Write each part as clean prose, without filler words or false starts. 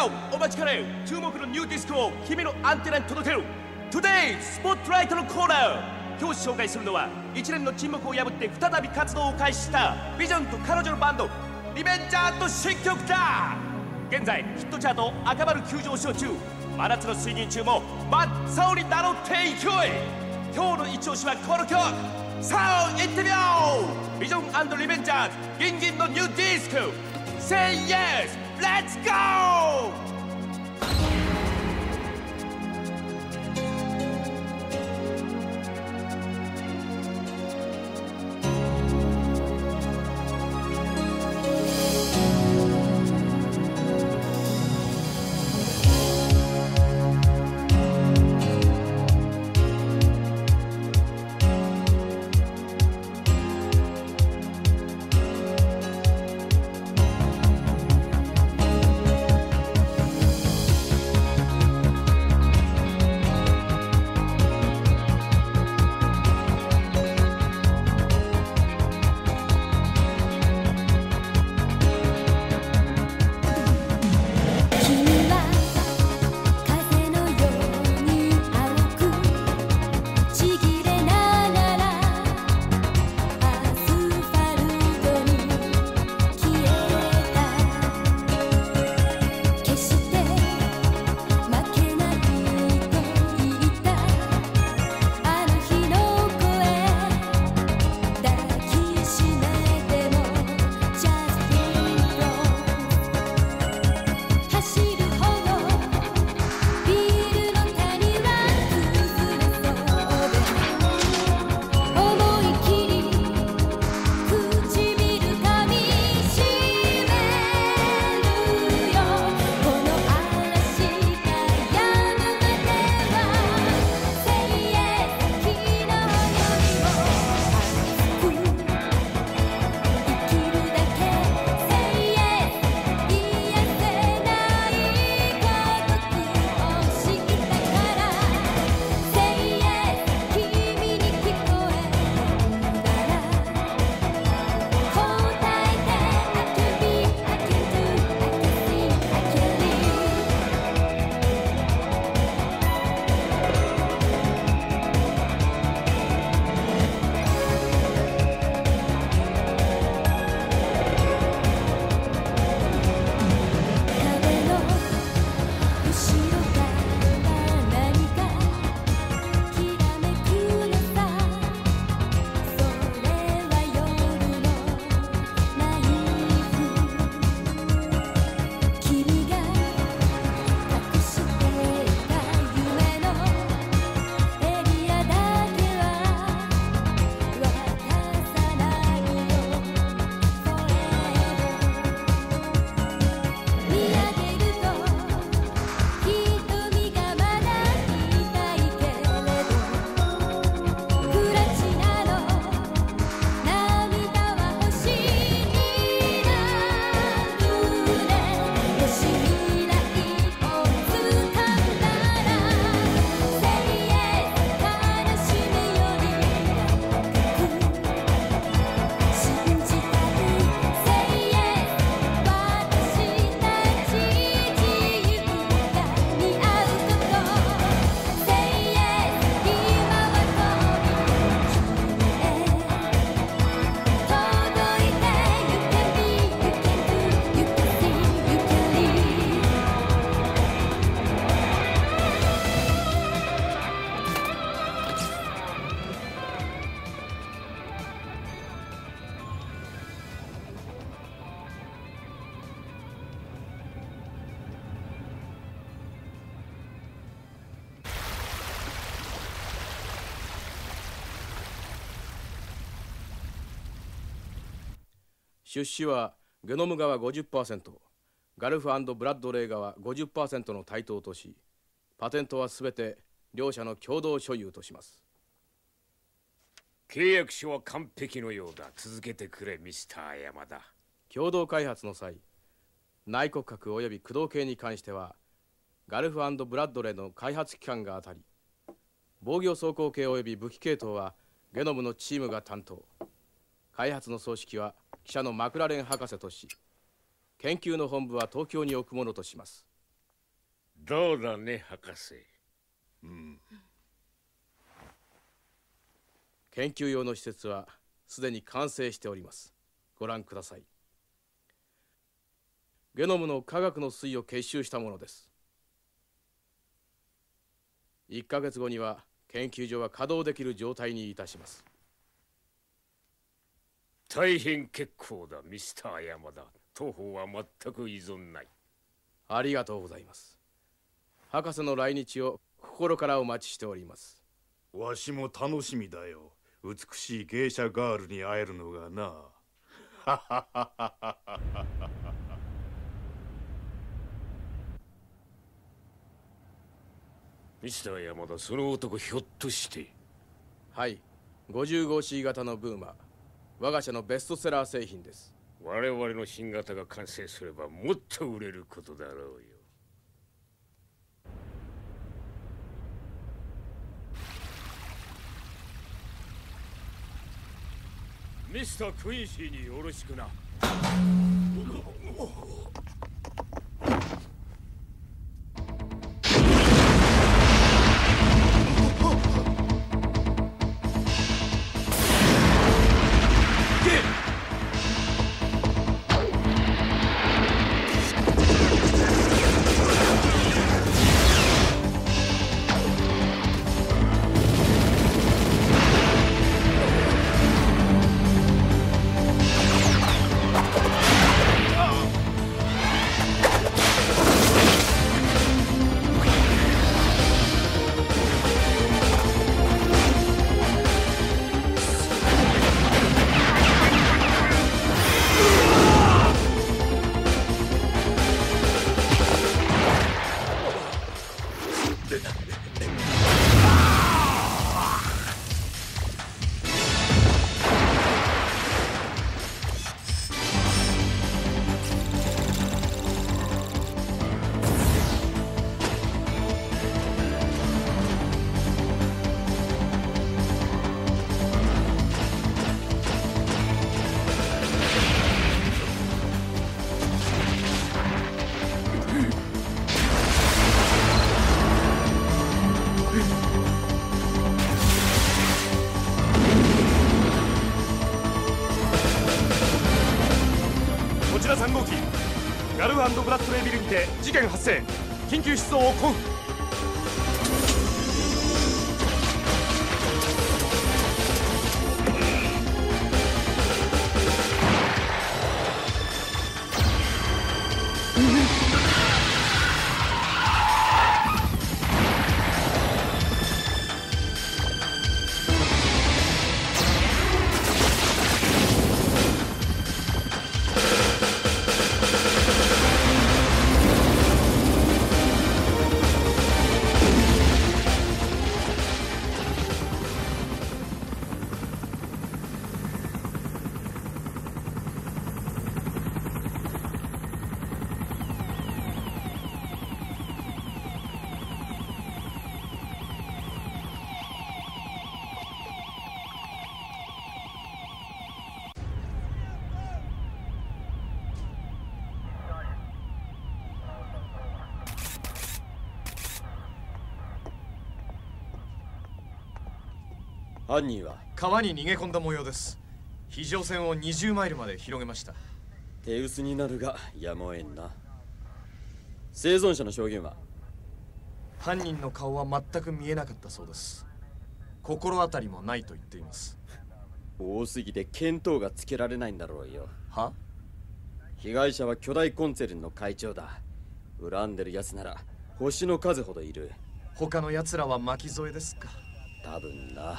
よお待ちかね。注目のニューディスクを君のアンテナに届ける Today スポットライトのコーナー。今日紹介するのは1年の沈黙を破って再び活動を開始したビジョンと彼女のバンドリベンジャーと新曲だ。現在ヒットチャート赤丸急上昇中。真夏の水銀中も真っ青になろうって勢い。今日の一押しはこの曲。さあ行ってみよう。ビジョン&リベンジャーズギンギンのニューディスク Say yes! Let's go! 出資はゲノム側 50%、ガルフ&ブラッドレー側 50% の対等とし、パテントはすべて両者の共同所有とします。契約書は完璧のようだ。続けてくれミスター山田。共同開発の際、内骨格及び駆動系に関してはガルフ&ブラッドレーの開発期間が当たり、防御装甲系及び武器系統はゲノムのチームが担当。開発の総指揮は記者のマクラレン博士とし、研究の本部は東京に置くものとします。どうだね、博士。研究用の施設はすでに完成しております。ご覧ください。ゲノムの科学の粋を結集したものです。1ヶ月後には研究所は稼働できる状態にいたします。大変結構だ、ミスター山田。当方は全く依存ない。ありがとうございます。博士の来日を心からお待ちしております。わしも楽しみだよ。美しい芸者ガールに会えるのがな。ミスター山田、その男ひょっとして。はい、50号 C 型のブーマー、我が社のベストセラー製品です。我々の新型が完成すればもっと売れることだろうよ。ミスター・クインシーによろしくな。3号機ガルフ&ブラッドレービルにて事件発生、緊急出動をコンフ。犯人は川に逃げ込んだ模様です。非常線を20マイルまで広げました。手薄になるがやむを得んな。生存者の証言は？犯人の顔は全く見えなかったそうです。心当たりもないと言っています。多すぎて見当がつけられないんだろうよ。は？被害者は巨大コンツェルンの会長だ。恨んでる奴なら星の数ほどいる。他の奴らは巻き添えですか？多分な。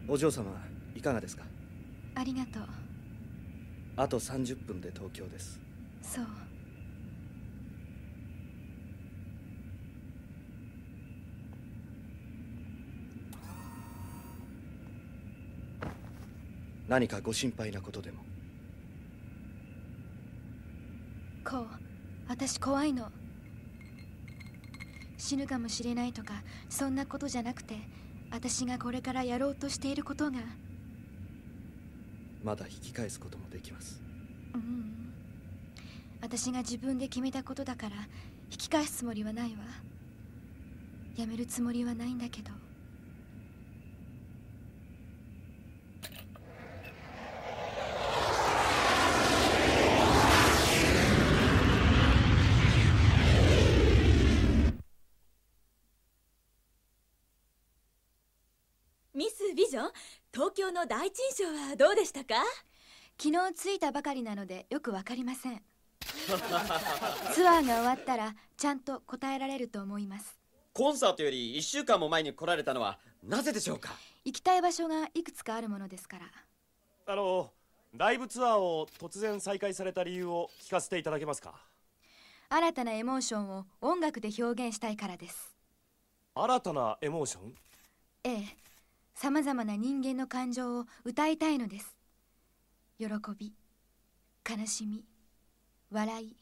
お嬢様、いかがですか？ありがとう。あと30分で東京です。そう。何かご心配なことでも？こう、私怖いの。死ぬかもしれないとかそんなことじゃなくて、私がこれからやろうとしていることが。まだ引き返すこともできます。私が自分で決めたことだから引き返すつもりはないわ。やめるつもりはないんだけど。ミスビジョン、東京の第一印象はどうでしたか？昨日着いたばかりなのでよくわかりません。ツアーが終わったらちゃんと答えられると思います。コンサートより1週間も前に来られたのはなぜでしょうか？行きたい場所がいくつかあるものですから。ライブツアーを突然再開された理由を聞かせていただけますか？新たなエモーションを音楽で表現したいからです。新たなエモーション？ええ、さまざまな人間の感情を歌いたいのです。喜び、悲しみ、笑い、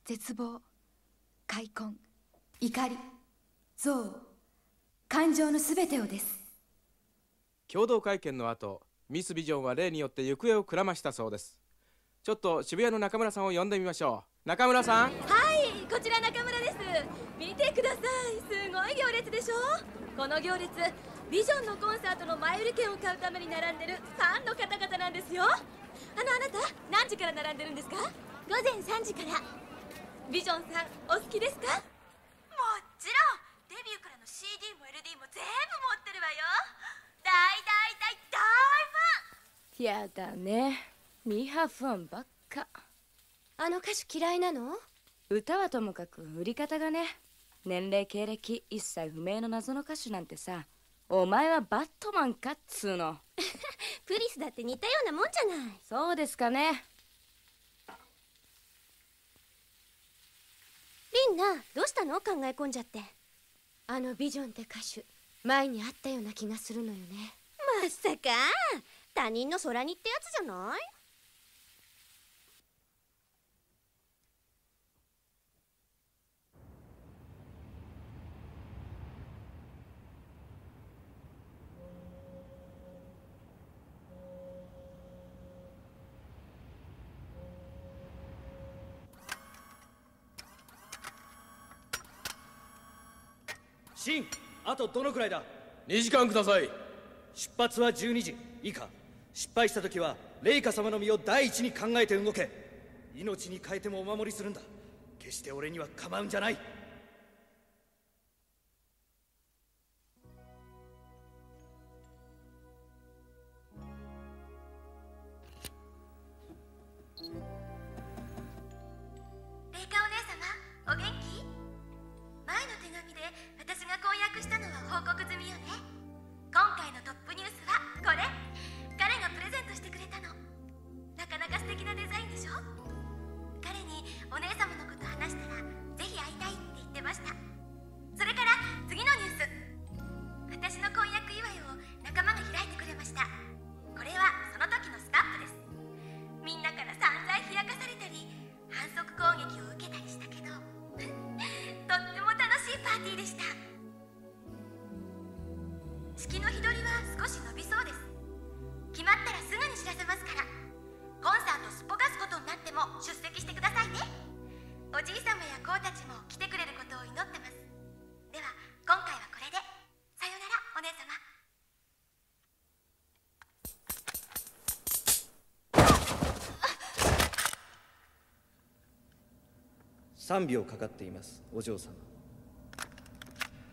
絶望、悔恨、怒り、憎悪、感情のすべてをです。共同会見の後、ミスビジョンは例によって行方をくらましたそうです。ちょっと渋谷の中村さんを呼んでみましょう。中村さん。はい、こちら中村です。見てください、すごい行列でしょ。この行列、ビジョンのコンサートの前売り券を買うために並んでるファンの方々なんですよ。あなた何時から並んでるんですか？午前3時から。ビジョンさんお好きですか？もちろん、デビューからの CD も LD も全部持ってるわよ。大やだね、ミーハーファンばっか。あの歌手嫌いなの？歌はともかく売り方がね。年齢経歴一切不明の謎の歌手なんてさ、お前はバットマンかっつーの。プリスだって似たようなもんじゃない。そうですかね。リンナ、どうしたの？考え込んじゃって。あのビジョンって歌手、前に会ったような気がするのよね。まさか他人の空似ってやつじゃない？シン、あとどのくらいだ？2時間ください。出発は12時。いいか、失敗した時はレイカ様の身を第一に考えて動け。命に変えてもお守りするんだ。決して俺には構うんじゃない。レイカお姉様、お元気？前の手紙で私が婚約したのは報告済みよね。今回のトップニュースはこれ。彼がプレゼントしてくれたの。なかなか素敵なデザインでしょ。彼にお姉様のこと話したらぜひ会いたいって言ってました。それから次のニュース、私の婚約祝いを仲間が開いてくれました。これはその時のスタンプです。みんなから散々冷やかされたり反則攻撃を受けたりしたけどとっても楽しいパーティーでした。式の日取りは少し伸びそうです。決まったらすぐに知らせますから。コンサートすっぽかすことになっても出席してくださいね。おじい様や子たちも来てくれることを祈ってます。では今回はこれで。さよならお姉様。3秒かかっています、お嬢様。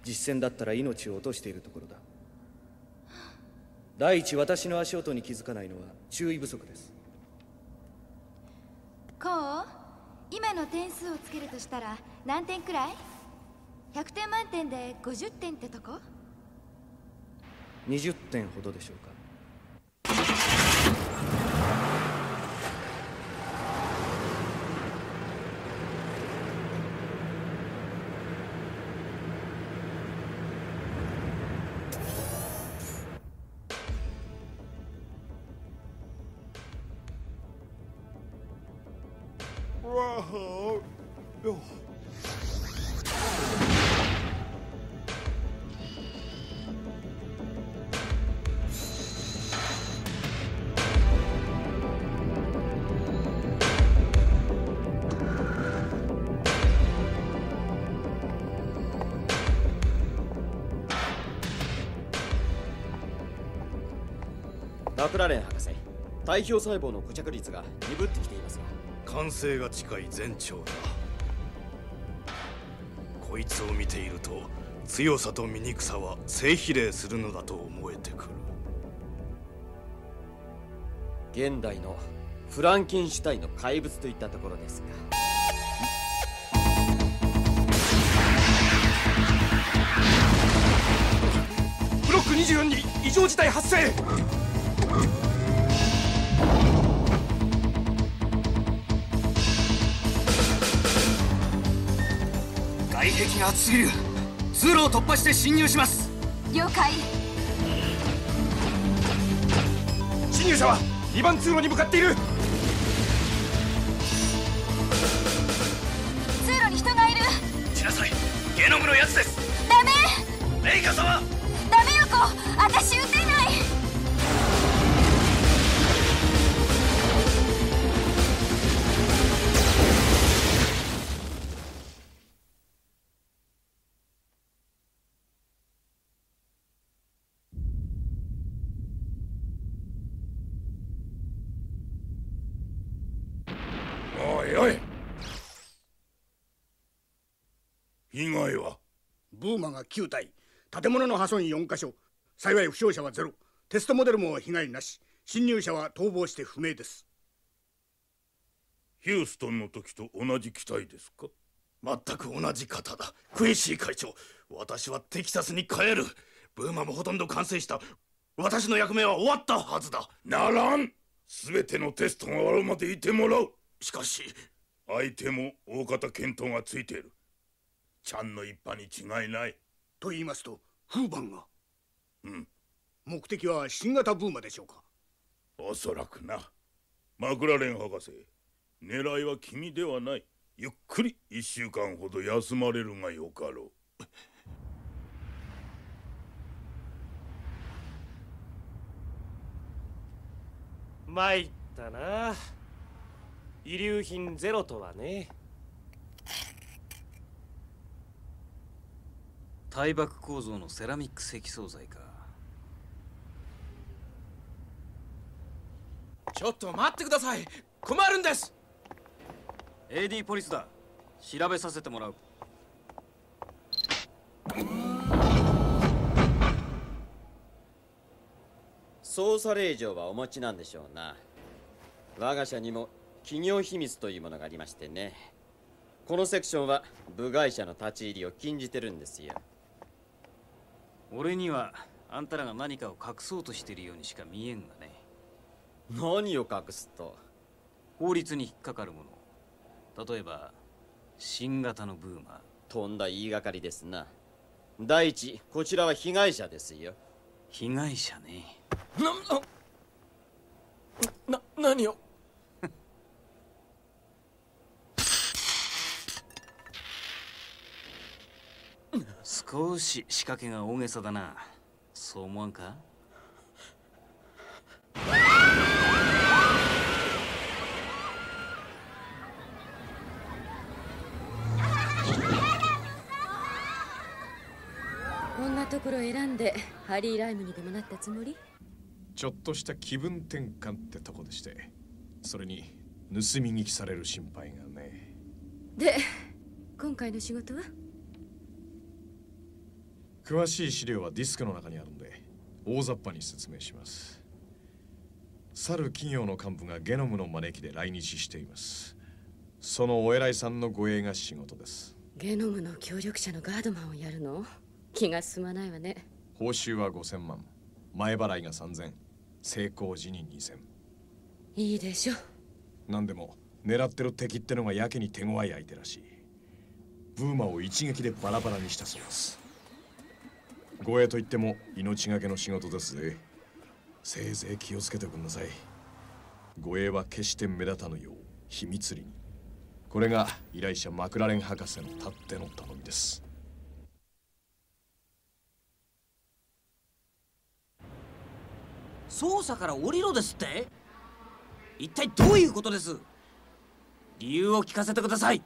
実戦だったら命を落としているところだ。第一、私の足音に気づかないのは注意不足です。こう、今の点数をつけるとしたら何点くらい？100点満点で50点ってとこ？20点ほどでしょうか。わあ、よマクラレン博士、体表細胞の固着率が鈍ってきていますが。完成が近い前兆だ。こいつを見ていると強さと醜さは正比例するのだと思えてくる。現代のフランケンシュタインの怪物といったところですが。ブロック24に異常事態発生。外壁が厚すぎる。通路を突破して侵入します。了解。侵入者は2番通路に向かっている。通路に人がいる。撃ちなさい。ゲノムのやつです。ダメ。レイカ様。ダメよ子、私撃てない。おいおい、被害は？ブーマが9体、建物の破損4カ所、幸い負傷者はゼロ。テストモデルも被害なし。侵入者は逃亡して不明です。ヒューストンの時と同じ機体ですか？全く同じ方だ。クインシー会長、私はテキサスに帰る。ブーマもほとんど完成した。私の役目は終わったはずだ。ならん。全てのテストが終わるまでいてもらう。しかし相手も大方見当がついている。ちゃんの一派に違いない。と言いますと、フーバンが。うん。目的は新型ブーマでしょうか？おそらくな。マクラレン博士、狙いは君ではない。ゆっくり1週間ほど休まれるがよかろう。参ったな。遺留品ゼロとはね。耐爆構造のセラミック積層材か。ちょっと待ってください。困るんです。 AD ポリスだ。調べさせてもらう。捜査令状はお持ちなんでしょうな。我が社にも企業秘密というものがありましてね。このセクションは部外者の立ち入りを禁じてるんですよ。俺にはあんたらが何かを隠そうとしているようにしか見えんがね。何を隠すと？法律に引っかかるもの。例えば新型のブーマー。とんだ言いがかりですな。第一、こちらは被害者ですよ。被害者ね。何を少し仕掛けが大げさだな。そう思わんか？こんなところ選んでハリー・ライムにでもなったつもり？ちょっとした気分転換ってとこでして、それに盗み聞きされる心配がね。で、今回の仕事は？詳しい資料はディスクの中にあるんで大雑把に説明します。去る企業の幹部がゲノムの招きで来日しています。そのお偉いさんの護衛が仕事です。ゲノムの協力者のガードマンをやるの？気が進まないわね。報酬は5000万、前払いが3000、成功時に2000。いいでしょ。何でも狙ってる敵ってのがやけに手強い相手らしい。ブーマを一撃でバラバラにしたそうです。護衛といっても命がけの仕事ですぜ。せいぜい気をつけてください。護衛は決して目立たぬよう秘密裏に。これが依頼者マクラレン博士のたっての頼みです。捜査から降りろですって？一体どういうことです？理由を聞かせてください。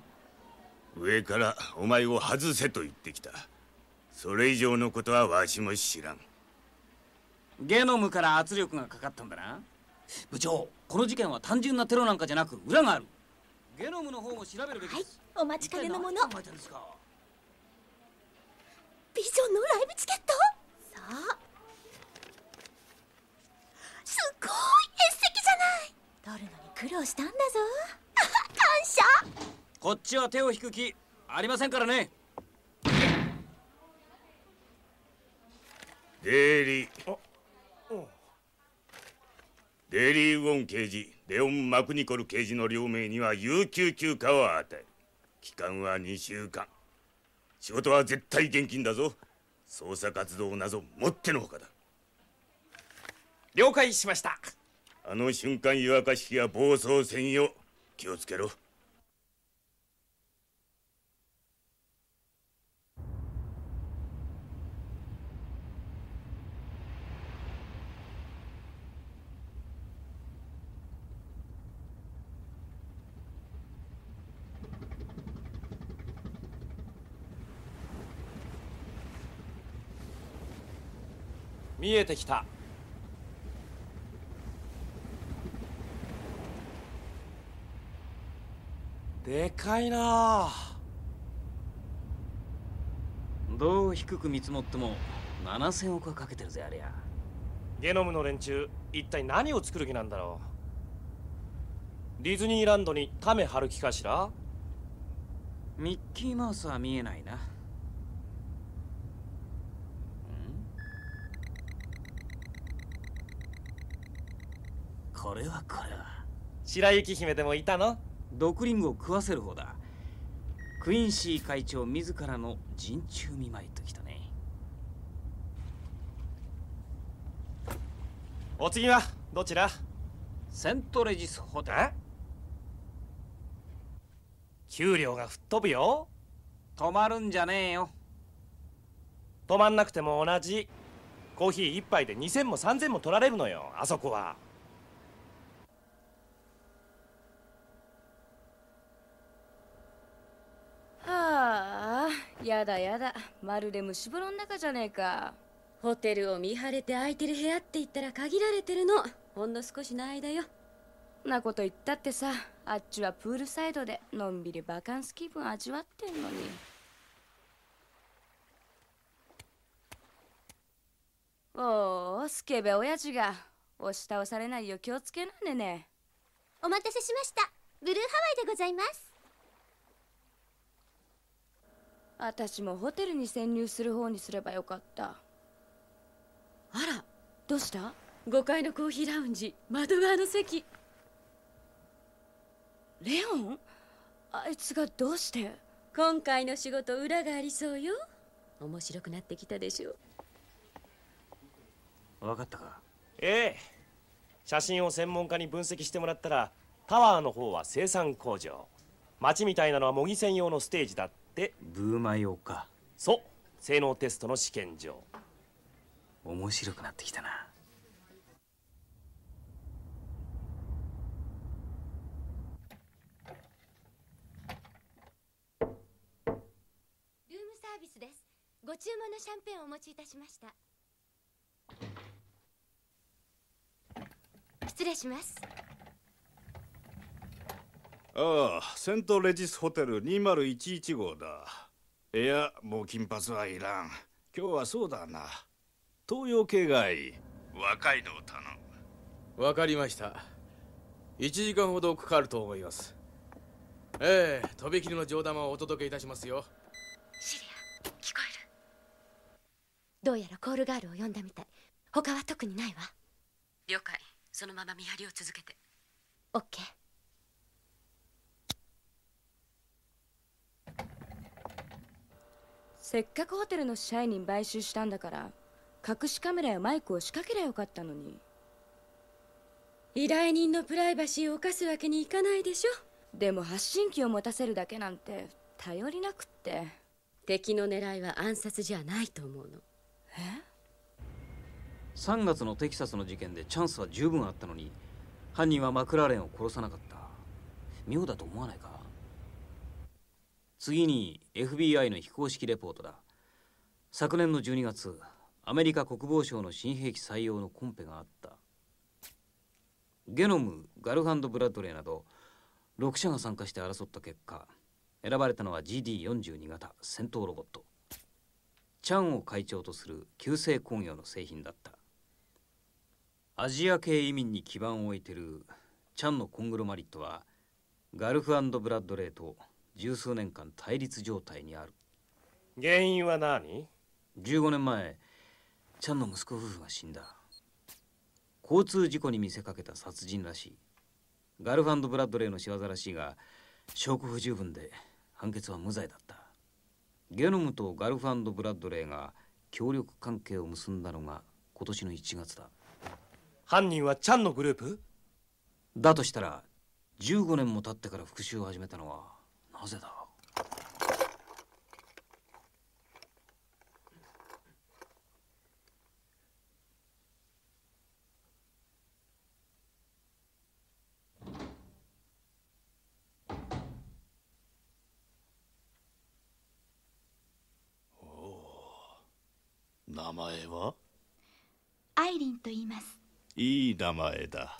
上からお前を外せと言ってきた。それ以上のことはわしも知らん。ゲノムから圧力がかかったんだな。部長、この事件は単純なテロなんかじゃなく裏がある。ゲノムの方も調べるべきです。はい、お待ちかねのもの。一体何考えてるんですか？ビジョンのライブチケット。そうすごい筆跡じゃない。取るのに苦労したんだぞ。感謝。こっちは手を引く気ありませんからね。デイリーウォン刑事、レオン・マクニコル刑事の両名には有給休暇を与える。期間は2週間。仕事は絶対厳禁だぞ。捜査活動なぞもってのほかだ。了解しました。あの瞬間湯沸かし器は暴走せんよ。気をつけろ。見えてきた。でかいな。どう低く見積もっても7000億はかけてるぜありゃ。ゲノムの連中一体何を作る気なんだろう。ディズニーランドにタメ張る気かしら。ミッキーマウスは見えないな。これは白雪姫でもいたの？毒リンゴを食わせる方だ。クインシー会長自らの陣中見舞いときたね。お次はどちら？セントレジスホテル。給料が吹っ飛ぶよ。止まるんじゃねえよ。止まんなくても同じ。コーヒー一杯で2000も3000も取られるのよ、あそこは。はあ、やだやだ、まるで蒸し風呂の中じゃねえか。ホテルを見張れて空いてる部屋って言ったら限られてるの。ほんの少しの間よ。なこと言ったってさ、あっちはプールサイドでのんびりバカンス気分味わってんのに。おお、スケベ親父が押し倒されないよう気をつけないでね。お待たせしました。ブルーハワイでございます。私もホテルに潜入する方にすればよかった。あら、どうした？ 5 階のコーヒーラウンジ、窓側の席。レオン？あいつがどうして？今回の仕事裏がありそうよ。面白くなってきたでしょ。分かったか？ええ、写真を専門家に分析してもらったら、タワーの方は生産工場、街みたいなのは模擬専用のステージだって。ブーマ用か。そう、性能テストの試験場。面白くなってきたな。ルームサービスです。ご注文のシャンペーンをお持ちいたしました。失礼します。ああ、セントレジスホテル2011号だ。いや、もう金髪はいらん。今日はそうだな、東洋系がいい。若いのを頼む。わかりました。1時間ほどかかると思います。ええ、とびきりの冗談をお届けいたしますよ。シリア、聞こえる？どうやらコールガールを呼んだみたい。他は特にないわ。了解。そのまま見張りを続けて。オッケー。せっかくホテルの支配人買収したんだから、隠しカメラやマイクを仕掛けりゃよかったのに。依頼人のプライバシーを侵すわけにいかないでしょ。でも発信機を持たせるだけなんて頼りなくって。敵の狙いは暗殺じゃないと思うの。え？3月のテキサスの事件でチャンスは十分あったのに、犯人はマクラーレンを殺さなかった。妙だと思わないか？次に FBI の非公式レポートだ。昨年の12月、アメリカ国防省の新兵器採用のコンペがあった。ゲノム、ガルフ&ブラッドレーなど6社が参加して争った結果、選ばれたのは GD42 型戦闘ロボット。チャンを会長とする旧星工業の製品だった。アジア系移民に基盤を置いているチャンのコングロマリットはガルフ&ブラッドレーと十数年間対立状態にある。原因は何？15年前、チャンの息子夫婦が死んだ。交通事故に見せかけた殺人らしい。ガルフ&ブラッドレーの仕業らしいが、証拠不十分で判決は無罪だった。ゲノムとガルフ&ブラッドレーが協力関係を結んだのが今年の1月だ。犯人はチャンのグループ？だとしたら15年も経ってから復讐を始めたのはなぜだ？名前は？アイリンと言います。いい名前だ。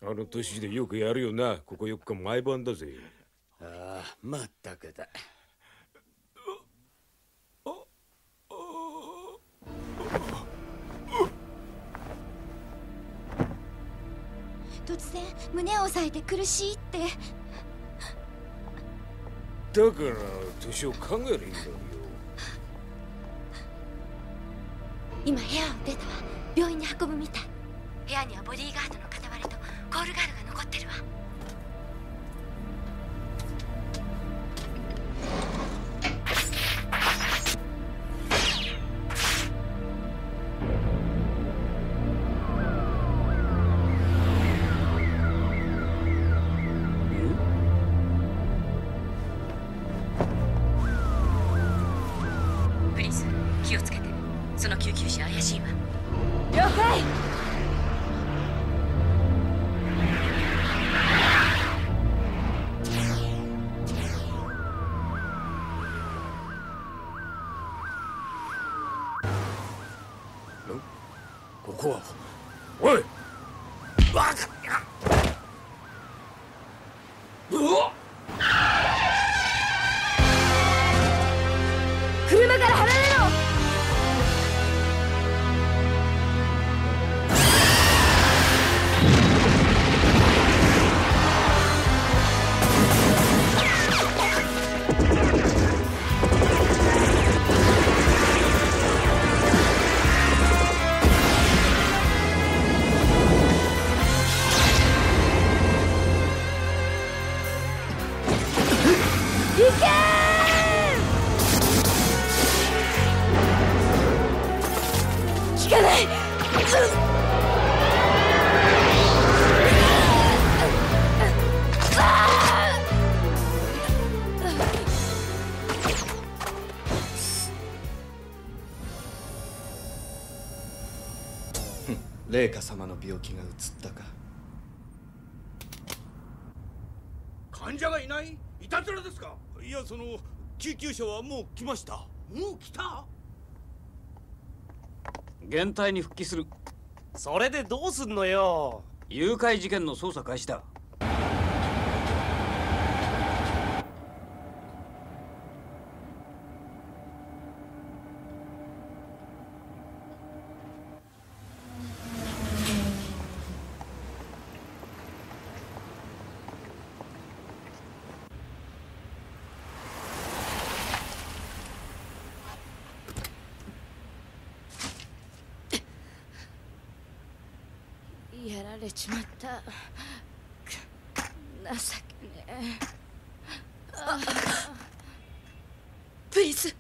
あの年でよくやるよな。ここ4日毎晩だぜ。ああ、まったくだ。突然胸を押さえて苦しいって。だから年を考えるんだよ。今部屋を出たわ。病院に運ぶみたい。部屋にはボディーガードの片割れとコールガールが残ってるわ。プリンス、気をつけて。その救急車怪しいわ。了解。ここは。おい、バカ。車から離れろ。麗華様の病気が移ったか。患者がいない？いたずらですか？いや、救急車はもう来ました。もう来た？現隊に復帰する。それでどうすんのよ。誘拐事件の捜査開始だ。やられちまった。情けねえ。プリンス。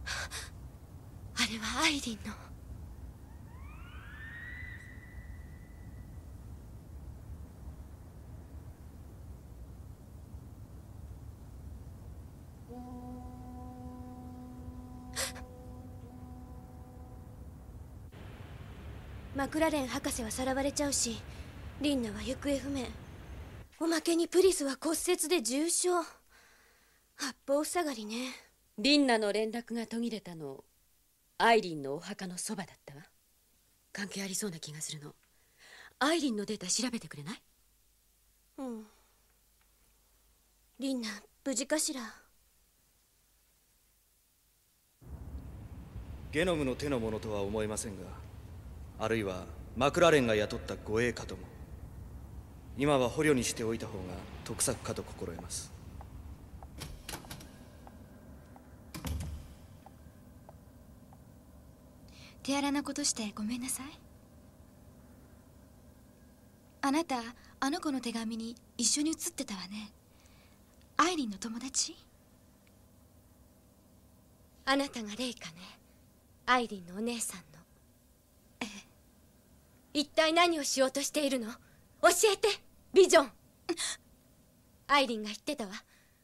あれはアイリンの。マクラレン博士はさらわれちゃうし、リンナは行方不明。おまけにプリスは骨折で重傷。八方塞がりね。リンナの連絡が途切れたのアイリンのお墓のそばだったわ。関係ありそうな気がするの。アイリンのデータ調べてくれない？うん。リンナ無事かしら。ゲノムの手のものとは思えませんが、あるいはマクラレンが雇った護衛かとも。今は捕虜にしておいた方が得策かと心得ます。手荒なことしてごめんなさい。あなた、あの子の手紙に一緒に写ってたわね。アイリンの友達？あなたがレイカね。アイリンのお姉さんの。ええ。一体何をしようとしているの？教えて、ビジョン。アイリンが言ってたわ。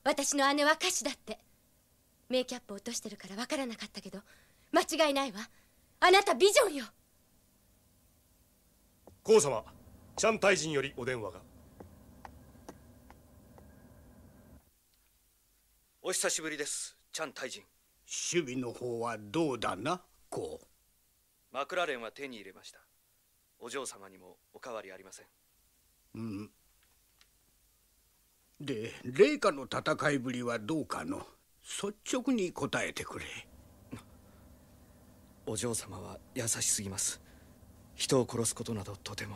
私の姉は歌手だって。メイキャップ落としてるから分からなかったけど、間違いないわ。あなたビジョンよ。コウ様、チャン大臣よりお電話が。お久しぶりです、チャン大臣。守備の方はどうだな、コウ。マクラレンは手に入れました。お嬢様にもお変わりありません。うん。で、レイカの戦いぶりはどうかの？率直に答えてくれ。お嬢様は優しすぎます。人を殺すことなどとても。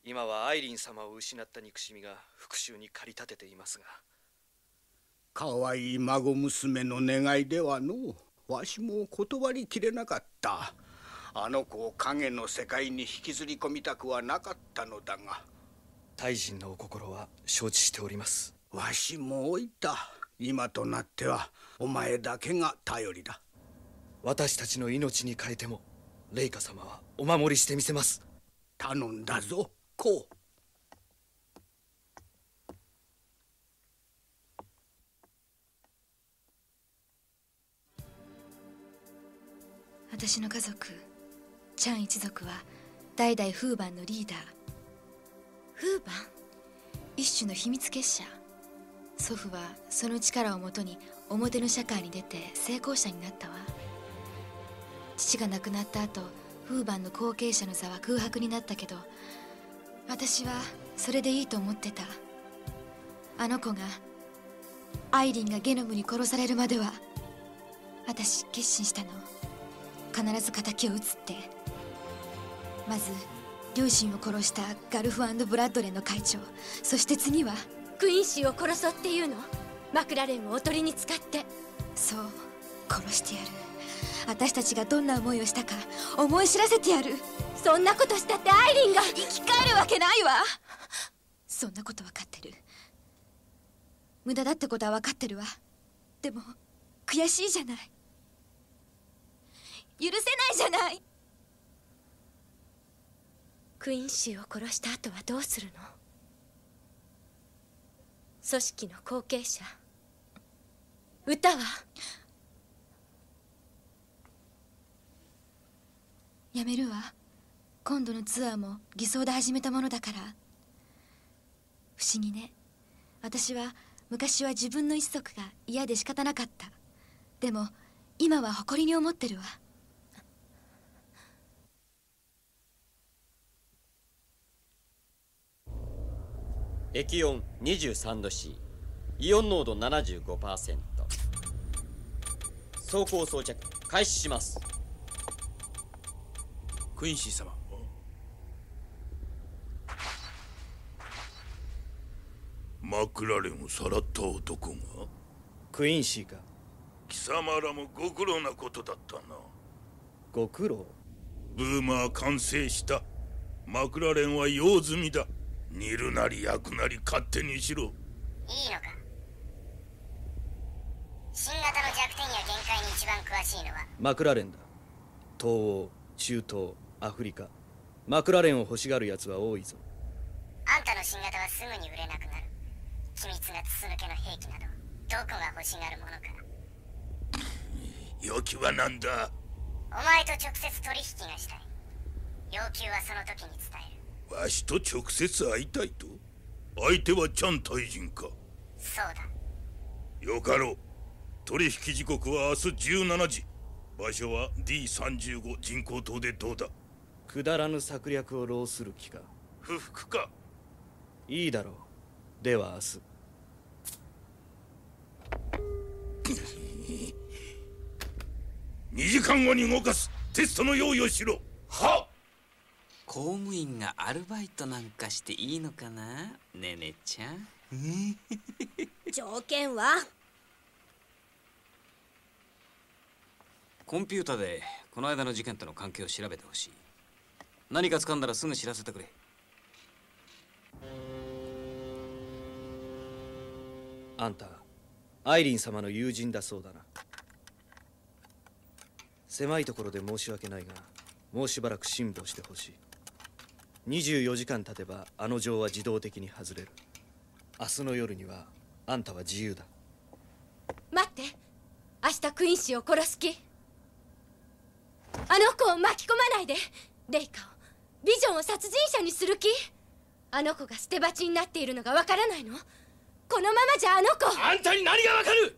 今はアイリン様を失った憎しみが復讐に駆り立てていますが。かわいい孫娘の願いではのう。わしも断りきれなかった。あの子を影の世界に引きずり込みたくはなかったのだが。大臣のお心は承知しております。わしも置いた。今となってはお前だけが頼りだ。私たちの命に変えてもレイカ様はお守りしてみせます。頼んだぞ、コウ。私の家族、チャン一族は代々フーバンのリーダー。フーバン？一種の秘密結社。祖父はその力をもとに表の社会に出て成功者になったわ。父が亡くなった後、フーバンの後継者の座は空白になったけど、私はそれでいいと思ってた。あの子が、アイリンがゲノムに殺されるまでは、私決心したの。必ず敵を討つって。まず両親を殺したガルフ&ブラッドレーの会長、そして次はクインシーを殺そうっていうの？マクラレンをおとりに使って。そう、殺してやる。私たちがどんな思いをしたか思い知らせてやる。そんなことしたってアイリンが生き返るわけないわ。そんなこと分かってる。無駄だってことは分かってるわ。でも悔しいじゃない。許せないじゃない。クインシーを殺した後はどうするの？組織の後継者。歌は？やめるわ。今度のツアーも偽装で始めたものだから。不思議ね。私は昔は自分の一族が嫌で仕方なかった。でも今は誇りに思ってるわ。液温23度 C、 イオン濃度 75%。 装甲装着開始します。クインシー様。マクラレンをさらった男がクインシーか。貴様らもご苦労なことだったな。ご苦労？ブーマー完成した。マクラレンは用済みだ。煮るなり焼くなり勝手にしろ。いいのか。新型の弱点や限界に一番詳しいのはマクラレンだ。東欧、中東、アフリカ、マクラレンを欲しがる奴は多いぞ。あんたの新型はすぐに売れなくなる。機密が筒抜けの兵器などどこが欲しがるものか。要求は何だ？お前と直接取引がしたい。要求はその時に伝える。わしと直接会いたいと？相手はチャン大臣か？そうだ。よかろう。取引時刻は明日17時。場所は D35 人工島でどうだ？くだらぬ策略を浪する気か？不服か？いいだろう。では明日。2時間後に動かす。テストの用意をしろ。はっ。公務員がアルバイトなんかしていいのかな、ねねちゃん。条件は？コンピュータでこの間の事件との関係を調べてほしい。何か掴んだらすぐ知らせてくれ。あんたアイリン様の友人だそうだな。狭いところで申し訳ないが、もうしばらく辛抱してほしい。24時間経てばあの錠は自動的に外れる。明日の夜にはあんたは自由だ。待って、明日クインシーを殺す気？あの子を巻き込まないで。レイカを、ビジョンを殺人者にする気？あの子が捨て鉢になっているのがわからないの？このままじゃあの子。あんたに何がわかる？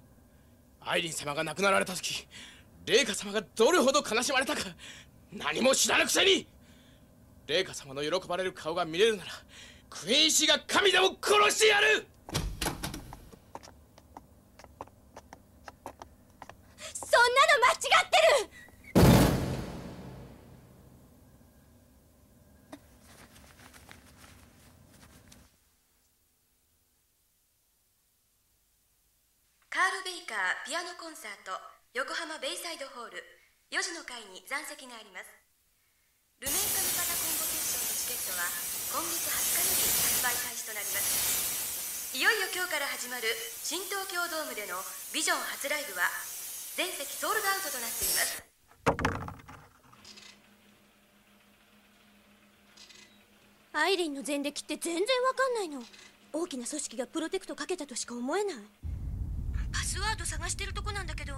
アイリン様が亡くなられた時、レイカ様がどれほど悲しまれたか何も知らぬくせに。レイカ様の喜ばれる顔が見れるなら、クイーンシーが神でも殺してやる。そんなの間違ってる。カール・ベイカーピアノコンサート横浜ベイサイドホール4時の回に残席があります。ルメンカムパタコンボ決勝のチケットは今月20日より発売開始となります。いよいよ今日から始まる新東京ドームでのビジョン初ライブは全席ソールドアウトとなっています。アイリンの前歴って全然わかんないの。大きな組織がプロテクトかけたとしか思えない。パスワード探してるとこなんだけど。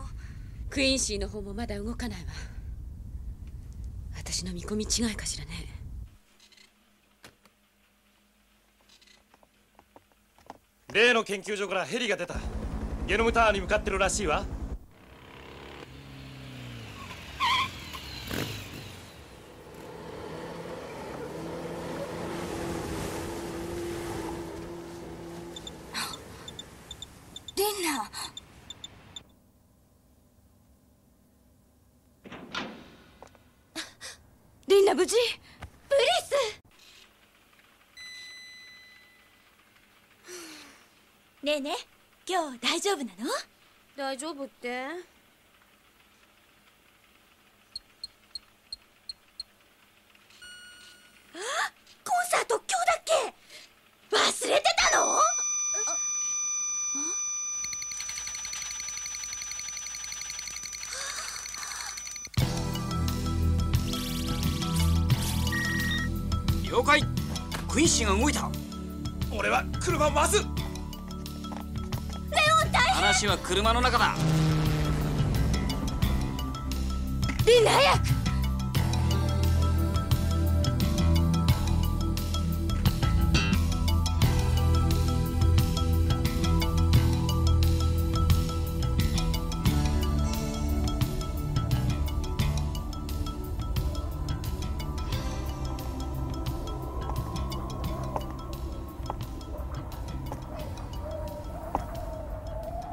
クイーンシーの方もまだ動かないわ。私の見込み違いかしらね。例の研究所からヘリが出た。ゲノムタワーに向かってるらしいわ。リンナ。リンナ無事？ブリス！ねえねえ、今日大丈夫なの？大丈夫って？コンサート今日だっけ？忘れてたの？了解。クインシーが動いた。俺は車を回す。レオン大変。話は車の中だ。リンナ早く。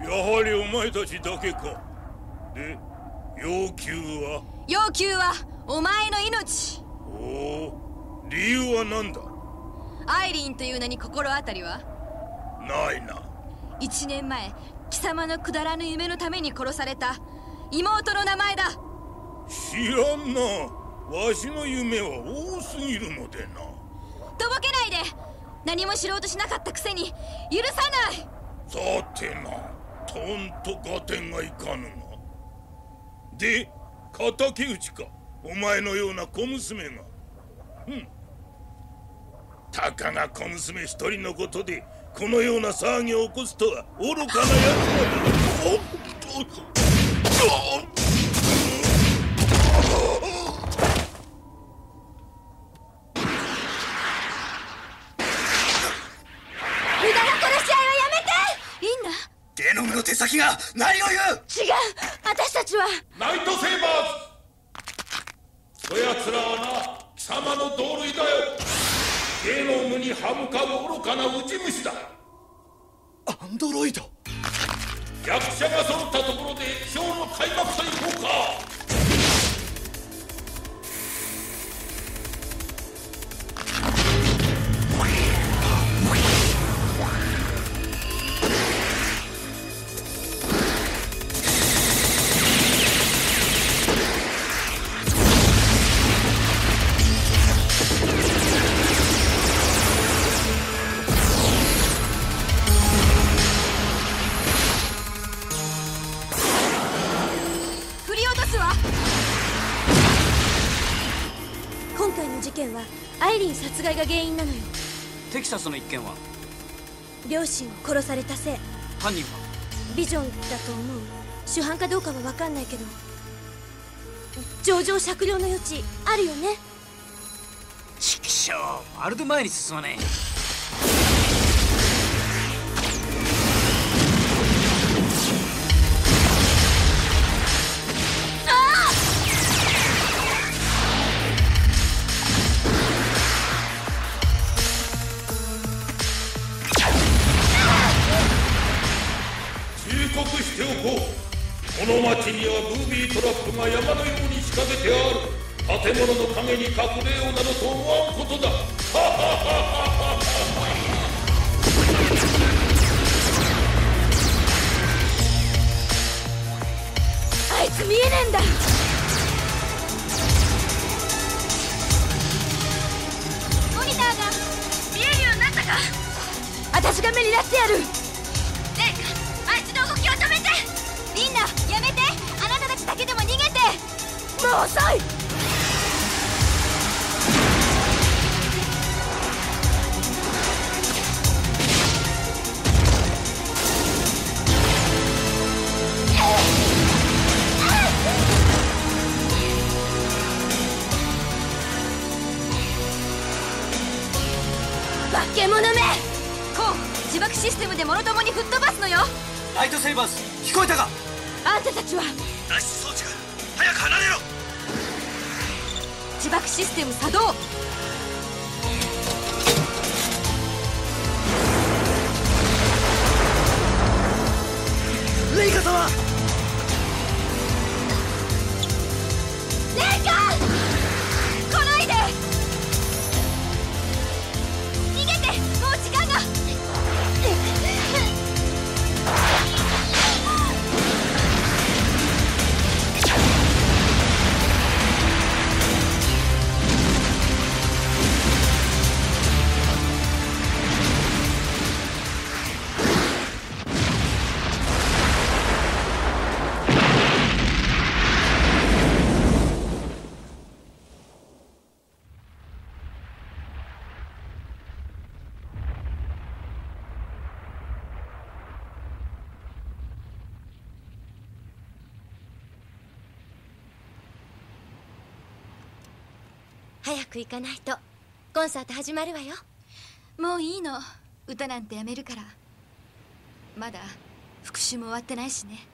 やはりお前たちだけか。で、要求は？要求はお前の命。おお、理由は何だ？アイリンという名に心当たりは？ないな。1年前貴様のくだらぬ夢のために殺された妹の名前だ。知らんな。わしの夢は多すぎるのでな。とぼけないで。何も知ろうとしなかったくせに許さない。さてな、とんと合点がいかぬが。で、敵討ちか、お前のような小娘が。たかが小娘一人のことでこのような騒ぎを起こすとは愚かなやつだ。の手先が何を言う。違う、私たちはナイトセーバーズ。そやつらはな、貴様の同類だよ。ゲノムに歯向かう愚かなウジ虫だ。アンドロイド。役者が揃ったところでショーの開幕といこうか。アイリン殺害が原因なのよ。テキサスの一件は両親を殺されたせい。犯人はビジョンだと思う。主犯かどうかは分かんないけど情状酌量の余地あるよね。ちくしょう、まるで前に進まねえ。しておこう。この町にはブービートラップが山のように仕掛けてある。建物の陰に隠れようなどと思わんことだ。あいつ見えねえんだ。モニターが見えるようになったか。私が目になってやる。レイカ、あいつの動きを止めて。リンナ、やめて。あなたたちだけでも逃げて。もう遅い。化け物め。コウ、自爆システムでもろともに吹っ飛ばすのよ。ライトセーバーズ、聞こえたか。あんたたちは脱出装置が早く離れろ。自爆システム作動。レイカ様。レイカ、来ないで。逃げて、もう時間が。早く行かないとコンサート始まるわよ。もういいの。歌なんてやめるから。まだ復讐も終わってないしね。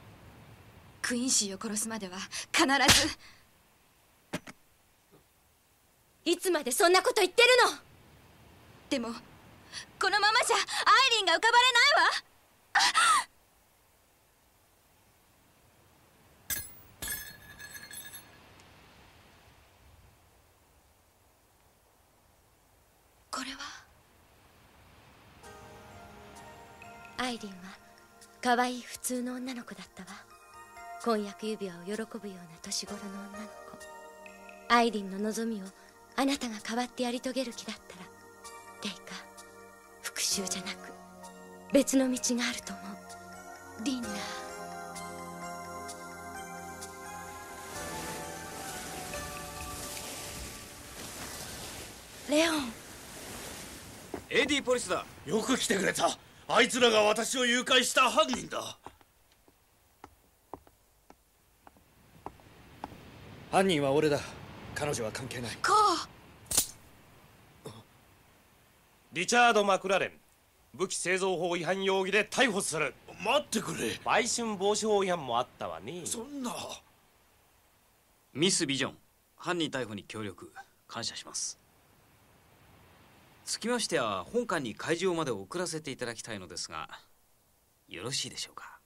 クインシーを殺すまでは必ず。いつまでそんなこと言ってるの。でもこのままじゃアイリンが浮かばれないわ。これはアイリンは可愛い普通の女の子だったわ。婚約指輪を喜ぶような年頃の女の子。アイリンの望みをあなたが代わってやり遂げる気だったら、レイカ、復讐じゃなく別の道があると思う。リンナ、レオン。AD ポリスだ。よく来てくれた。あいつらが私を誘拐した犯人だ。犯人は俺だ。彼女は関係ない。コウ。リチャード・マクラレン、武器製造法違反容疑で逮捕する。待ってくれ。売春防止法違反もあったわね。そんな。ミス・ビジョン、犯人逮捕に協力感謝します。つきましては本館に会場まで送らせていただきたいのですが、よろしいでしょうか。